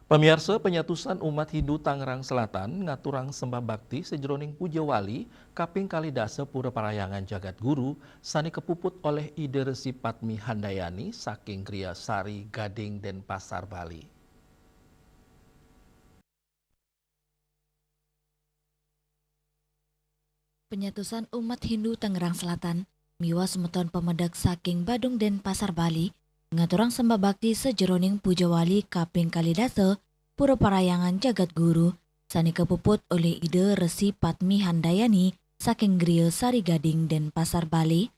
Pemirsa penyatusan umat Hindu Tangerang Selatan ngaturang sembah bakti sejroning puja wali kaping kalidase pura parayangan jagat guru sani kepuput oleh Ide Resi Patmi Handayani saking Gria Sari Gading dan Pasar Bali. Penyatusan umat Hindu Tangerang Selatan, miwa semeton pemedak saking Badung dan Pasar Bali, ngaturang sembah bakti sejeroning puja wali kaping kalidase, pura parayangan jagat guru, sani kepuput oleh Ide Resi Patmi Handayani, saking Gria Sari Gading dan Pasar Bali,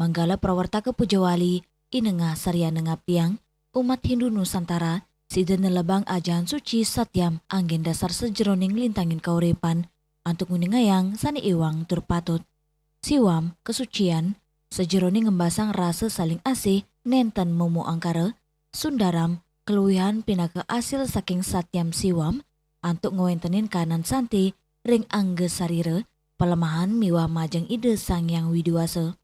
manggala prawarta ke puja wali, inengah sariana ngaptiang, umat Hindu Nusantara, sida nelebang ajaran suci satyam angin dasar sejeroning lintangin kauripan, antuk nguningayang sani iwang turpatut. Siwam, kesucian, sejeroni ngembasang rasa saling asih nenten momo angkara, sundaram, keluwihan pinaka asil saking satyam siwam, antuk ngewentenin kanan santi, ring angge sarire, pelemahan miwah majeng ide sang yang widiwasa.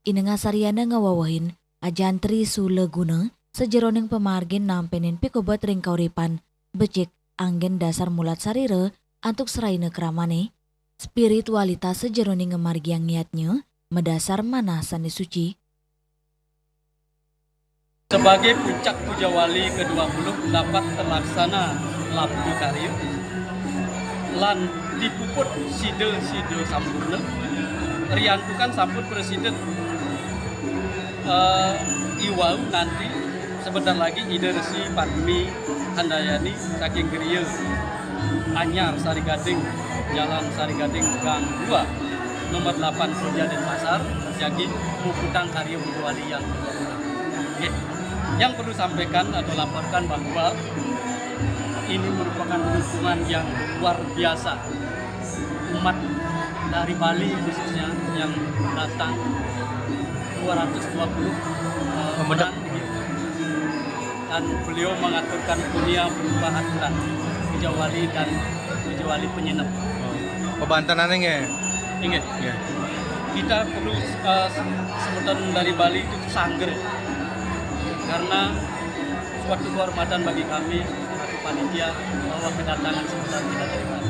Inenga sariana ngawawahin, ajan tri sule guna, sejeroning pemargin nampenin pikobat ring kauripan, becik anggen dasar mulat sarire, antuk seraina keramane, spiritualitas sejeroning ngemargiang niatnya, mendasar mana sani suci. Sebagai puncak puja wali ke-20 dapat terlaksana labdi karya lan dipuput side-side sampurna riantukan sampun presiden Iwau nanti sebentar lagi Ide Resi Patmi Handayani saking Gria Anyar Sari Gading, Jalan Sari Gading Gang 2 nomor 8 Puja dan Pasar jadi puputang karya puja wali yang okay. Yang perlu sampaikan atau laporkan bahwa ini merupakan dukungan yang luar biasa umat dari Bali khususnya yang datang 220 orang dan beliau mengaturkan dunia berupa aturan puja wali dan puja wali penyenep. Pebantanan ya? Ingat, kita perlu sebutan dari Bali itu sangger karena suatu kehormatan bagi kami selaku panitia bahwa kedatangan sebutan kita dari Bali.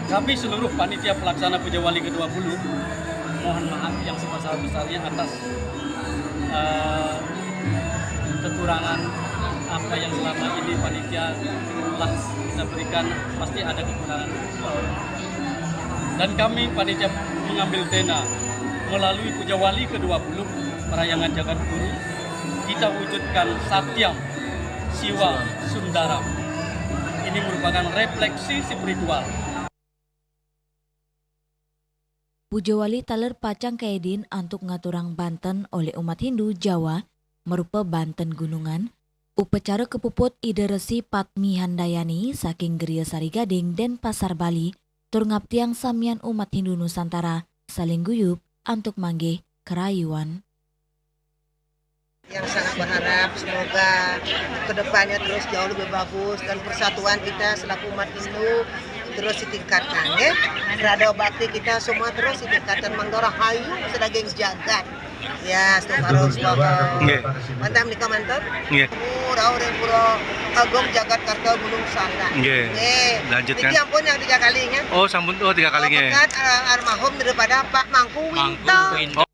Kami seluruh panitia pelaksana puja wali ke-20 mohon maaf yang sebesar-besarnya atas kekurangan apa yang selama ini panitia telah kita berikan, pasti ada kekurangan. Dan kami panitia mengambil tena melalui puja wali ke-20 perayangan jagat guru, kita wujudkan satyam siwa sundaram. Ini merupakan refleksi spiritual. Puja wali taler pacang kaedin antuk ngaturang Banten oleh umat Hindu Jawa merupa Banten Gunungan, upacara kepuput Ide Resi Patmi Handayani saking Gria Sari Gading dan Pasar Bali, tur ngaptiang samian umat Hindu Nusantara saling guyup antuk manggih kerayuan. Yang sangat berharap semoga kedepannya terus jauh lebih bagus dan persatuan kita selaku umat Hindu terus ditingkatkan ya. Rada bakti kita semua terus ditingkatkan Manggara Hayu sedaging jagat. Ya, harus bahwa mantap nikah mantap. Murah orang pura Agong Jagat Karta Gunung Sangga. Lanjutkan. Ini ampun yang 3 kalinya. Oh, sampun 3 kalinya. Bekat almarhum daripada Pak Mangku Winto.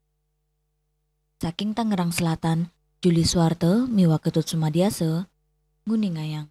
Saking Tangerang Selatan, Juli Suwarte, miwa Ketut Sumadiase, Nguningayang.